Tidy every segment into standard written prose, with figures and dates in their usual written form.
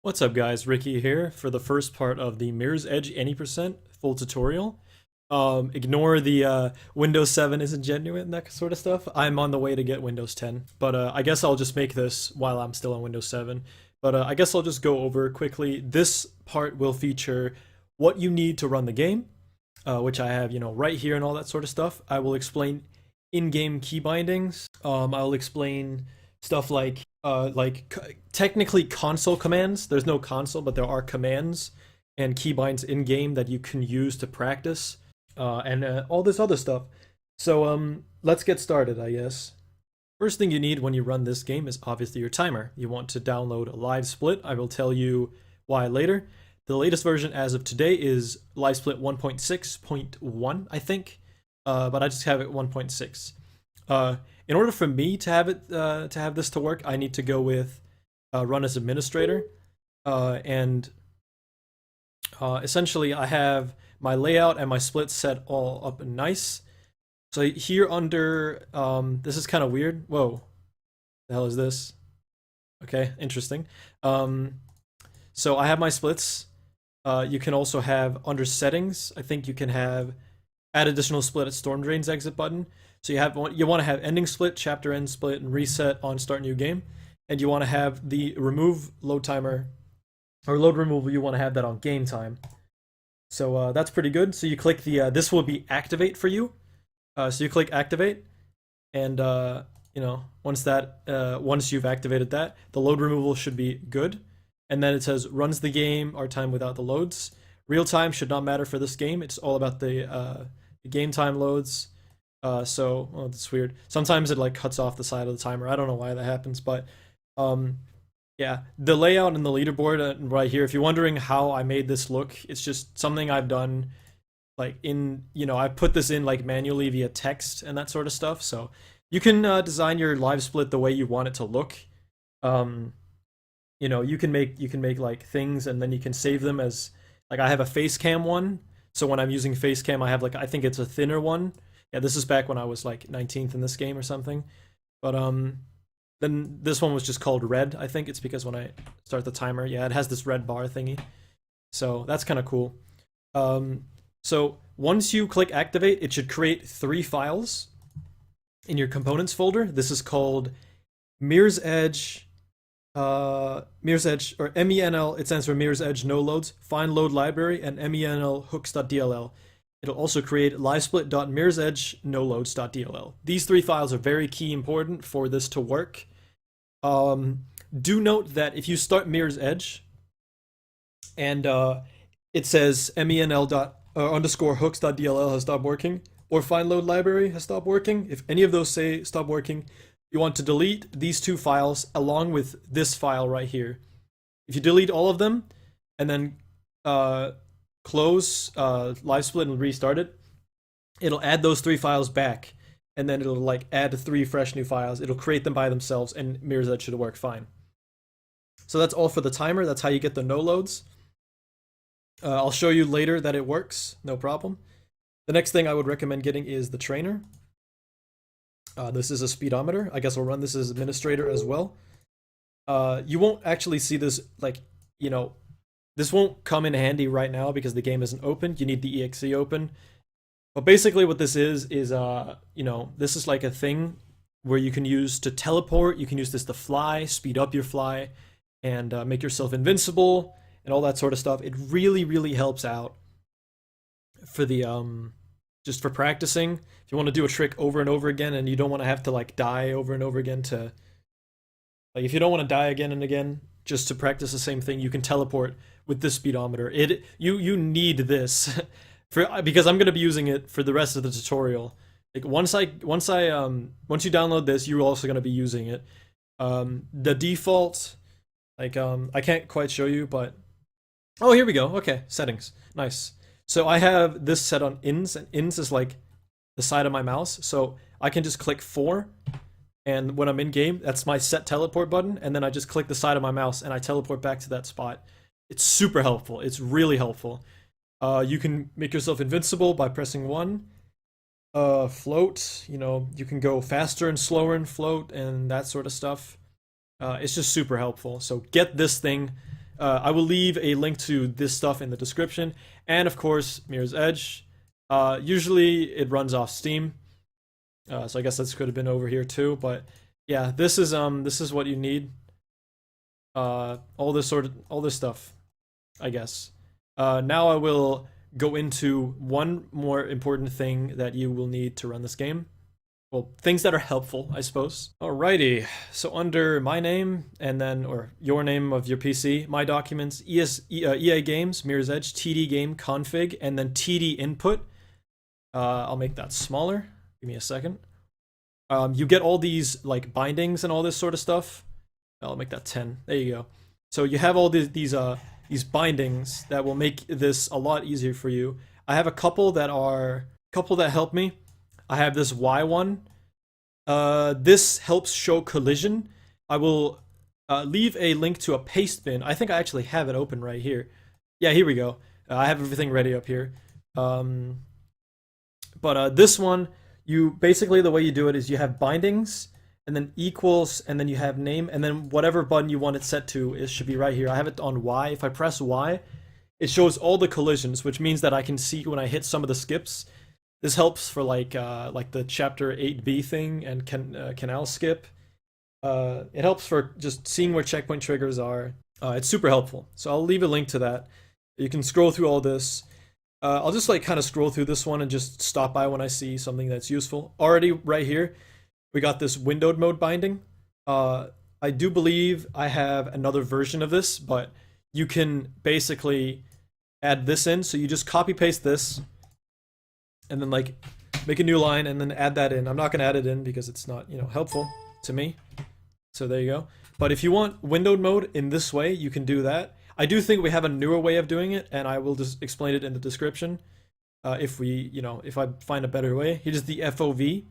What's up guys, Ricky here for the first part of the Mirror's Edge any percent full tutorial. Ignore the Windows 7 isn't genuine and that sort of stuff. I'm on the way to get Windows 10, but I guess I'll just make this while I'm still on Windows 7. But I guess I'll just go over quickly. This part will feature what you need to run the game, which I have, right here and all that sort of stuff. I will explain in-game key bindings. I'll explain stuff technically console commands. There's no console, but there are commands and keybinds in game that you can use to practice, and all this other stuff. So let's get started, I guess. First thing you need when you run this game is obviously your timer. You want to download LiveSplit. I will tell you why later. The latest version as of today is LiveSplit 1.6.1, I think, but I just have it 1.6. In order for me to have it to have this to work, I need to go with run as administrator, and essentially I have my layout and my splits set all up nice. So here under this is kind of weird. Whoa, the hell is this? Okay, interesting. So I have my splits. You can also have under settings. I think you can have add additional split at storm drains exit button. So you want to have ending split, chapter end split, and reset on start new game. And you want to have the remove load timer, or load removal, you want to have that on game time. So that's pretty good. So you click the, this will be activate for you. So you click activate, and once you've activated that, the load removal should be good. And then it says runs the game or time without the loads. Real time should not matter for this game. It's all about the game time loads. Oh, that's weird. Sometimes it like cuts off the side of the timer. I don't know why that happens, but yeah, the layout and the leaderboard right here. If you're wondering how I made this look, it's just something I've done. Like I put this in like manually via text and that sort of stuff. So you can design your live split the way you want it to look. You can make like things, and then you can save them as like I have a face cam one. So when I'm using face cam, I have like I think it's a thinner one. Yeah, this is back when I was like 19th in this game or something. But then this one was just called red. I think it's because when I start the timer, yeah, it has this red bar thingy. So that's kind of cool. So once you click activate, it should create 3 files in your components folder. This is called Mirror's Edge, or MENL. It stands for Mirror's Edge No Loads, Find Load Library, and MENL Hooks.dll. It'll also create livesplit.mirrorsedge-noloads.dll. These 3 files are very key important for this to work. Do note that if you start Mirror's Edge and it says menl_hooks.dll has stopped working, or find load library has stopped working, if any of those say stop working, you want to delete these 2 files along with this file right here. If you delete all of them and then close LiveSplit and restart it, it'll add those 3 files back, and then it'll like add 3 fresh new files. It'll create them by themselves, and Mirror's Edge should work fine. So that's all for the timer. That's how you get the no loads. I'll show you later that it works, no problem. The next thing I would recommend getting is the trainer. This is a speedometer. I guess I'll run this as administrator as well. You won't actually see this this won't come in handy right now because the game isn't open. You need the exe open. But basically what this is this is like a thing where you can use to teleport. You can use this to fly, speed up your fly, and make yourself invincible and all that sort of stuff. It really, really helps out for the just for practicing. If you want to do a trick over and over again and you don't want to have to like die over and over again to like if you don't want to die again and again just to practice the same thing, you can teleport with this speedometer. You need this because I'm gonna be using it for the rest of the tutorial. Like once you download this, you're also gonna be using it. The default, I can't quite show you, but oh, here we go. Okay, settings, nice. So I have this set on ins, and ins is like the side of my mouse. So I can just click 4. And when I'm in game, that's my set teleport button, and then I just click the side of my mouse and I teleport back to that spot. It's super helpful. It's really helpful. You can make yourself invincible by pressing 1. Float, you can go faster and slower in float and that sort of stuff. It's just super helpful. So get this thing. I will leave a link to this stuff in the description, and of course, Mirror's Edge. Usually it runs off Steam, so I guess this could have been over here too. But yeah, this is what you need. All this stuff, I guess. Now I will go into one more important thing that you will need to run this game. Well, things that are helpful, I suppose. Alrighty, so under my name, and then, or your name of your PC, my documents, EA Games, Mirror's Edge, TD Game config, and then TD input. I'll make that smaller. Give me a second. You get all these like bindings and all this sort of stuff. I'll make that 10. There you go. So you have all these bindings that will make this a lot easier for you. I have a couple that help me. I have this Y one. This helps show collision. I will leave a link to a pastebin. I think I actually have it open right here. Yeah, here we go. I have everything ready up here. But this one, basically the way you do it is you have bindings, and then equals, and then you have name, and then whatever button you want it set to, it should be right here. I have it on Y. If I press Y, it shows all the collisions, which means that I can see when I hit some of the skips. This helps for like the chapter 8B thing and canal skip. It helps for just seeing where checkpoint triggers are. It's super helpful. So I'll leave a link to that. You can scroll through all this. I'll just like kind of scroll through this one and just stop by when I see something that's useful. Already right here, we got this windowed mode binding. I do believe I have another version of this, but you can basically add this in. So you just copy paste this, and then like make a new line and then add that in. I'm not going to add it in because it's not, helpful to me. So there you go. But if you want windowed mode in this way, you can do that. I do think we have a newer way of doing it, and I will just explain it in the description. If I find a better way. Here's the FOV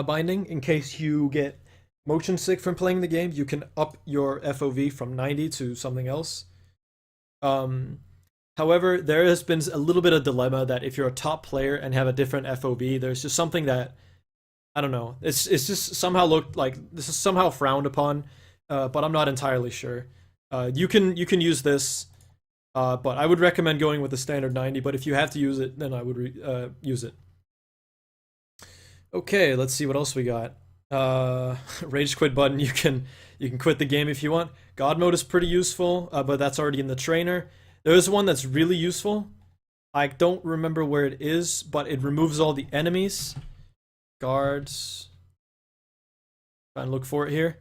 binding. In case you get motion sick from playing the game, you can up your FOV from 90 to something else. However, there has been a little bit of dilemma that if you're a top player and have a different FOV, there's just something that, I don't know, it's just somehow looked like this is somehow frowned upon, but I'm not entirely sure. You can use this, but I would recommend going with the standard 90, but if you have to use it, then I would use it. Okay, let's see what else we got. Rage quit button, you can quit the game if you want. God mode is pretty useful, but that's already in the trainer. There's one that's really useful. I don't remember where it is, but it removes all the enemies. Guards. Try and look for it here.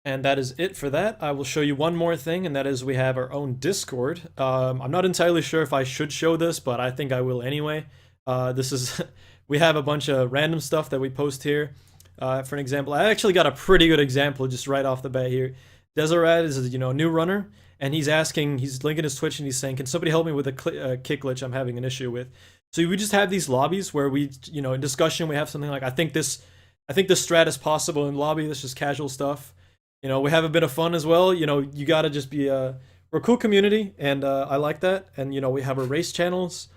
And that is it for that. I will show you one more thing, and that is we have our own Discord. I'm not entirely sure if I should show this, but I think I will anyway. We have a bunch of random stuff that we post here. For an example, I actually got a pretty good example just right off the bat here. Deseret is a new runner, and he's linking his Twitch, and he's saying, can somebody help me with a kick glitch I'm having an issue with? So we just have these lobbies where we, in discussion, we have something like, I think this strat is possible in lobby. This is casual stuff. We have a bit of fun as well. You gotta just be we're a cool community, and I like that. And we have our race channels,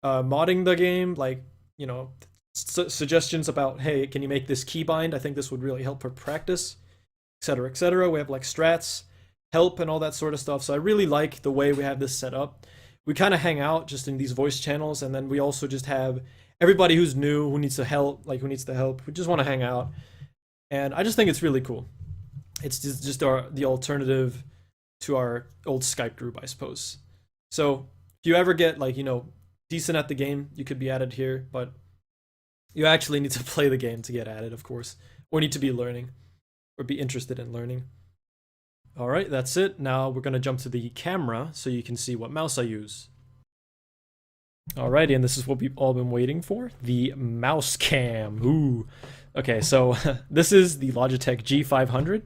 modding the game, like suggestions about, hey, can you make this keybind? I think this would really help for practice, etc., etc. We have like strats, help, and all that sort of stuff. So I really like the way we have this set up. We kind of hang out just in these voice channels, and then we also just have everybody who's new, who needs the help. We just want to hang out, and I just think it's really cool. It's just the alternative to our old Skype group, I suppose. So if you ever get decent at the game, you could be added here, but you actually need to play the game to get added, of course, or need to be learning or be interested in learning. All right, that's it. Now we're going to jump to the camera so you can see what mouse I use. Alrighty, and this is what we've all been waiting for, the mouse cam. Ooh. Okay, so this is the Logitech G500.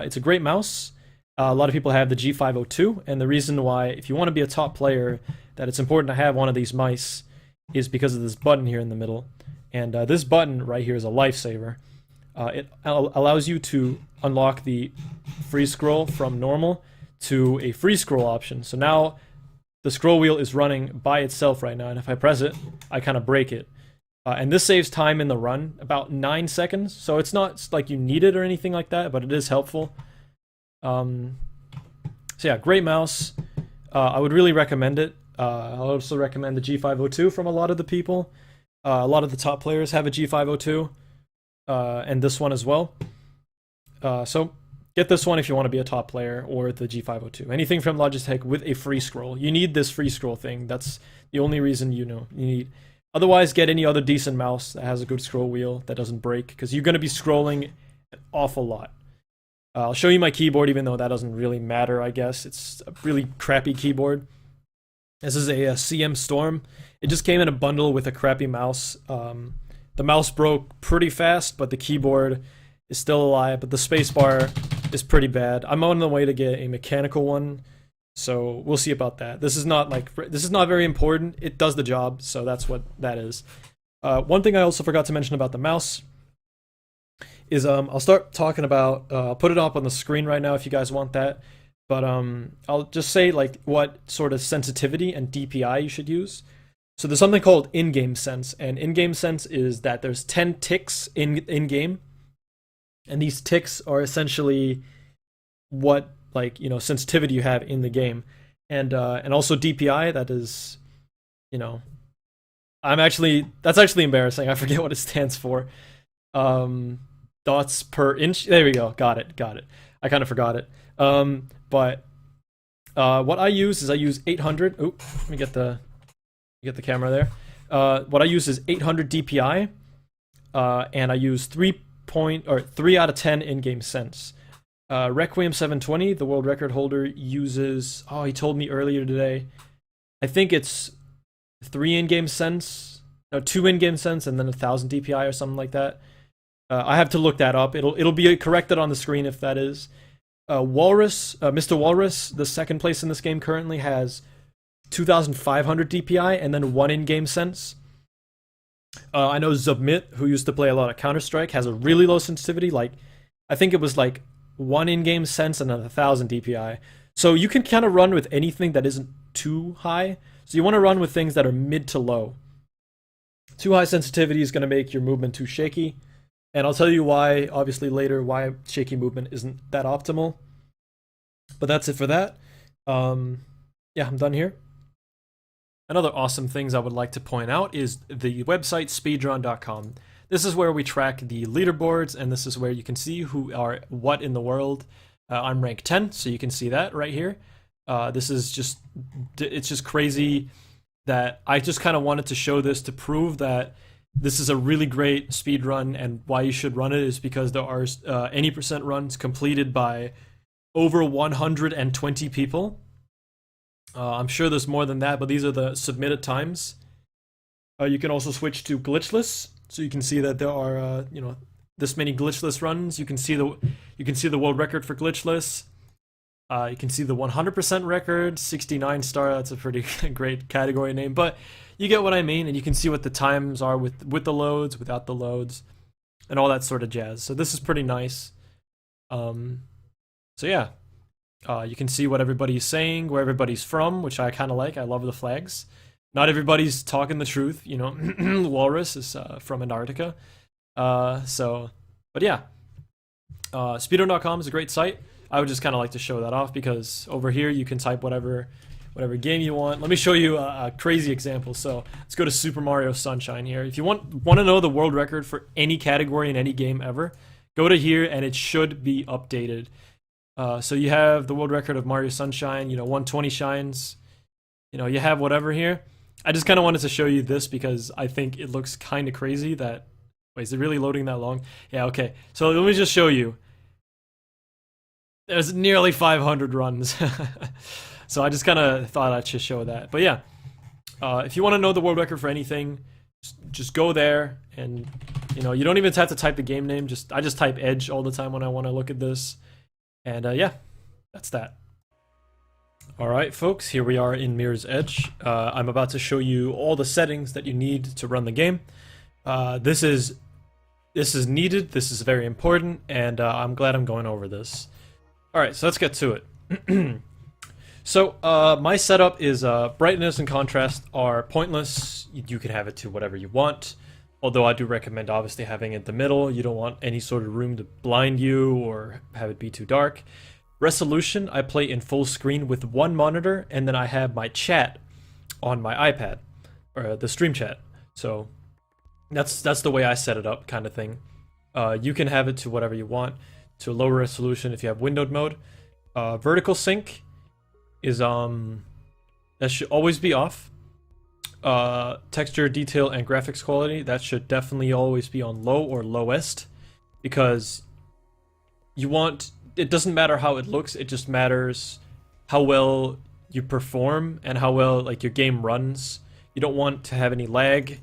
It's a great mouse. A lot of people have the G502, and the reason why, if you want to be a top player, that it's important to have one of these mice is because of this button here in the middle. And this button right here is a lifesaver. It allows you to unlock the freeze scroll from normal to a freeze scroll option. So now the scroll wheel is running by itself right now, and if I press it, I kind of break it. And this saves time in the run, about 9 seconds. So it's not like you need it or anything like that, but it is helpful. So yeah, great mouse. I would really recommend it. I also recommend the G502 from a lot of the people. A lot of the top players have a G502, and this one as well. So get this one if you want to be a top player, or the G502. Anything from Logitech with a free scroll. You need this free scroll thing. That's the only reason you need. Otherwise, get any other decent mouse that has a good scroll wheel that doesn't break, because you're going to be scrolling an awful lot. I'll show you my keyboard, even though that doesn't really matter, I guess. It's a really crappy keyboard. This is a CM Storm. It just came in a bundle with a crappy mouse. The mouse broke pretty fast, but the keyboard is still alive, but the spacebar is pretty bad. I'm on the way to get a mechanical one, so we'll see about that. This is not very important. It does the job, so that's what that is. One thing I also forgot to mention about the mouse is I'll start talking about, I'll put it up on the screen right now if you guys want that, but I'll just say like what sort of sensitivity and DPI you should use. So there's something called in-game sense, and in-game sense is that there's 10 ticks in-game, and these ticks are essentially what, like, you know, sensitivity you have in the game, and also DPI, that is, you know, that's actually embarrassing. I forget what it stands for. Dots per inch. There we go. Got it. I kind of forgot it. But what I use is 800. Oh, let me get the camera there. What I use is 800 DPI, and I use 3 out of 10 in-game sense. Requiem 720, the world record holder, uses, oh, he told me earlier today, I think it's 2 in-game sense, and then 1000 DPI or something like that. I have to look that up. It'll be corrected on the screen if that is. Mr. Walrus, the second place in this game currently, has 2500 DPI and then 1 in-game sense. I know Zubmit, who used to play a lot of Counter-Strike, has a really low sensitivity. Like, I think it was like 1 in-game sense and then 1000 DPI. So you can kind of run with anything that isn't too high. So you want to run with things that are mid to low. Too high sensitivity is going to make your movement too shaky. And I'll tell you why, obviously later, why shaky movement isn't that optimal. But that's it for that. Yeah, I'm done here. Another awesome things I would like to point out is the website speedrun.com. This is where we track the leaderboards, and this is where you can see who are what in the world. I'm rank 10, so you can see that right here. This is it's just crazy that I just kind of wanted to show this to prove that this is a really great speed run, and why you should run it is because there are any percent runs completed by over 120 people. I'm sure there's more than that, but these are the submitted times. You can also switch to glitchless, so you can see that there are this many glitchless runs. You can see the world record for glitchless. You can see the 100% record, 69 star. That's a pretty great category name, but you get what I mean, and you can see what the times are with the loads, without the loads, and all that sort of jazz. So this is pretty nice. So yeah, you can see what everybody's saying, where everybody's from, which I kind of like. I love the flags. Not everybody's talking the truth, you know. Walrus is from Antarctica. But yeah, speedrun.com is a great site. I would just kind of like to show that off because over here you can type whatever game you want. Let me show you a crazy example. So let's go to Super Mario Sunshine here. If you want to know the world record for any category in any game ever, go to here and it should be updated. So you have the world record of Mario Sunshine, 120 shines. You have whatever here. I just kind of wanted to show you this because I think it looks kind of crazy that... Wait, is it really loading that long? Yeah, okay. So let me just show you. There's nearly 500 runs. So I just kind of thought I should show that. But yeah, if you want to know the world record for anything, just go there, and you don't even have to type the game name. I just type Edge all the time when I want to look at this. And yeah, that's that. Alright folks, here we are in Mirror's Edge. I'm about to show you all the settings that you need to run the game. This is needed, this is very important, and I'm glad I'm going over this. Alright, so let's get to it. So, my setup is brightness and contrast are pointless. You can have it to whatever you want. Although I do recommend obviously having it in the middle. You don't want any sort of room to blind you or have it be too dark. Resolution, I play in full screen with one monitor, and then I have my chat on my iPad, or the stream chat. So that's the way I set it up, kind of thing. You can have it to whatever you want, to lower resolution if you have windowed mode. Vertical sync is that should always be off. Texture, detail, and graphics quality, that should definitely always be on low or lowest, because it doesn't matter how it looks, it just matters how well you perform and how well like your game runs. You don't want to have any lag.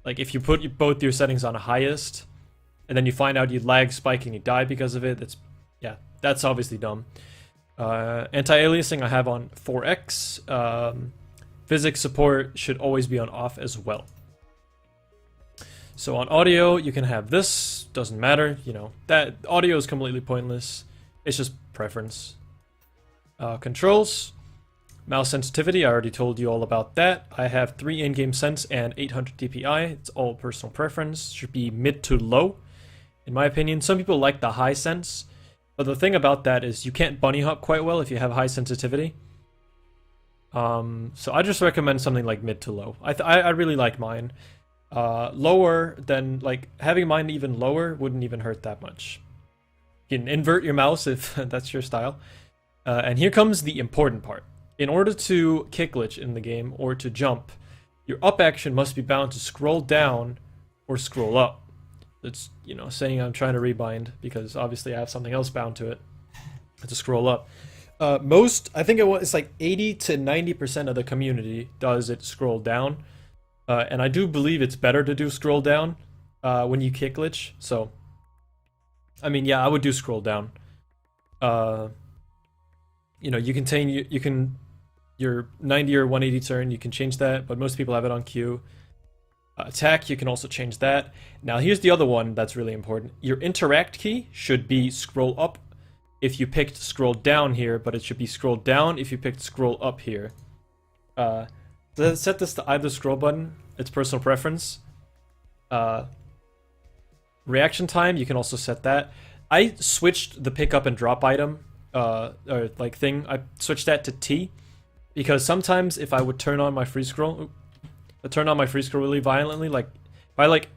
Like if you put both your settings on highest and then you find out you lag, spike, and you die because of it, that's obviously dumb. Anti-aliasing I have on 4x. Physics support should always be on off as well. So on audio, you can have this, doesn't matter, you know, that audio is completely pointless. It's just preference. Controls, mouse sensitivity, I already told you all about that. I have 3 in-game sense and 800 DPI. It's all personal preference. Should be mid to low, in my opinion. Some people like the high sense, but the thing about that is you can't bunny hop quite well if you have high sensitivity. So I just recommend something like mid to low. I really like mine. Lower than, like, having mine even lower wouldn't even hurt that much. You can invert your mouse if that's your style. And here comes the important part. In order to kick glitch in the game or to jump, your up action must be bound to scroll down or scroll up. It's, you know, saying I'm trying to rebind because obviously I have something else bound to it to scroll up. I think it's like 80 to 90% of the community does it scroll down. And I do believe it's better to do scroll down when you kick glitch. So, I mean, yeah, I would do scroll down. You know, your 90 or 180 turn, you can change that, but most people have it on Q. Attack, you can also change that. Now, here's the other one that's really important. Your interact key should be scroll up if you picked scroll down here, but it should be scroll down if you picked scroll up here. Set this to either scroll button. It's personal preference. Reaction time, you can also set that. I switched the pick up and drop item, or like thing. I switched that to T, because sometimes if I would turn on my free scroll really violently, like if I like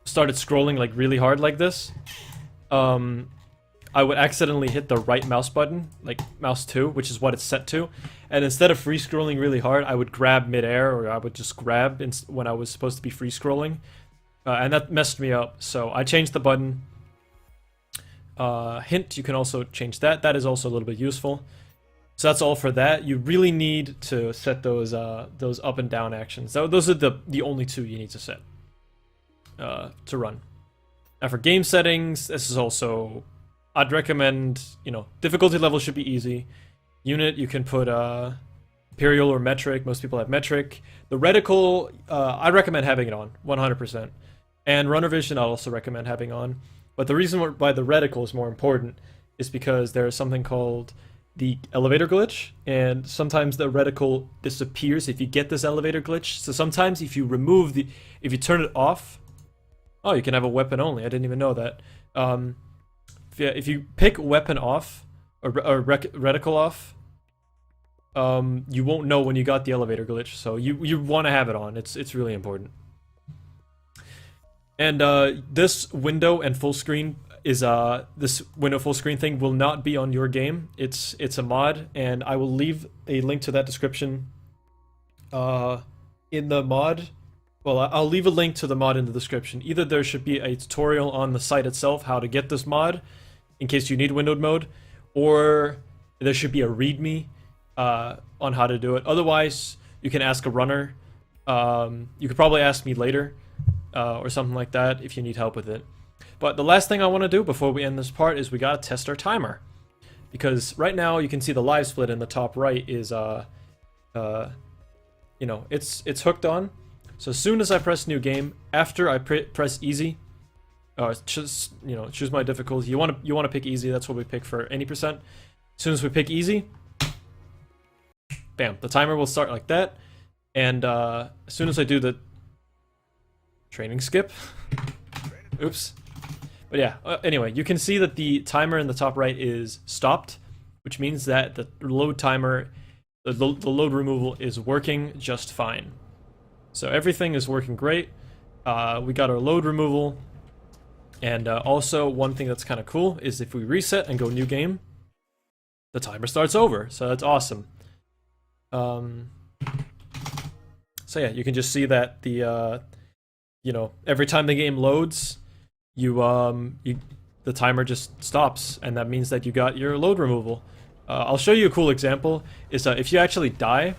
started scrolling like really hard like this, I would accidentally hit the right mouse button, like mouse 2, which is what it's set to. And instead of free scrolling really hard, I would grab midair, or I would just grab when I was supposed to be free scrolling. And that messed me up. So I changed the button. Hint, you can also change that. That is also a little bit useful. So that's all for that. You really need to set those up and down actions. So those are the only two you need to set to run. Now for game settings, this is also, I'd recommend, you know, difficulty level should be easy. Unit, you can put Imperial or Metric. Most people have Metric. The Reticle, I recommend having it on, 100%. And Runner Vision, I'll also recommend having on. But the reason why the Reticle is more important is because there is something called the elevator glitch, and sometimes the Reticle disappears if you get this elevator glitch. So sometimes if you turn it off, oh, you can have a weapon only. I didn't even know that. If you pick weapon off or reticle off, you won't know when you got the elevator glitch. So you want to have it on. It's really important. And this window and full screen is this window full screen thing will not be on your game. It's a mod, and I will leave a link to that description. In the mod. Well, I'll leave a link to the mod in the description. Either there should be a tutorial on the site itself how to get this mod, in case you need windowed mode, or there should be a readme on how to do it. Otherwise, you can ask a runner. You could probably ask me later, or something like that if you need help with it. But the last thing I want to do before we end this part is we gotta test our timer, because right now you can see the live split in the top right is you know, it's hooked on. So as soon as I press new game, after I press easy, just, you know, choose my difficulty. You want to pick easy. That's what we pick for any percent. As soon as we pick easy, bam, the timer will start like that. And as soon as I do the training skip, oops. But yeah, anyway, you can see that the timer in the top right is stopped, which means that the load timer, the load removal is working just fine. So everything is working great. We got our load removal. And also, one thing that's kind of cool is if we reset and go new game, the timer starts over. So that's awesome. So yeah, you can just see that the, you know, every time the game loads, the timer just stops, and that means that you got your load removal. I'll show you a cool example. Is if you actually die,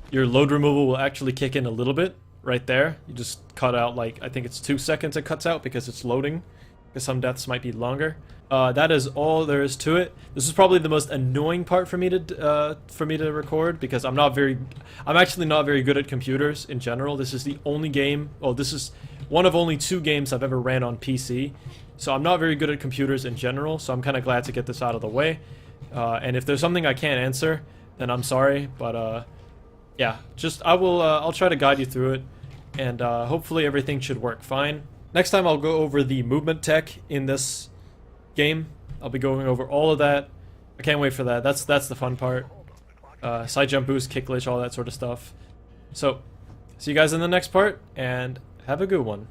your load removal will actually kick in a little bit right there. You just cut out, like, I think it's 2 seconds it cuts out because it's loading, because some deaths might be longer. That is all there is to it. This is probably the most annoying part for me to record, because I'm actually not very good at computers in general. This is the only game, this is one of only 2 games I've ever ran on PC, so I'm not very good at computers in general, so I'm kind of glad to get this out of the way. And if there's something I can't answer, then I'm sorry, but yeah, I'll try to guide you through it, and hopefully everything should work fine. Next time I'll go over the movement tech in this game. I'll be going over all of that. I can't wait for that. That's the fun part. Side jump boost, kick glitch, all that sort of stuff. So, see you guys in the next part, and have a good one.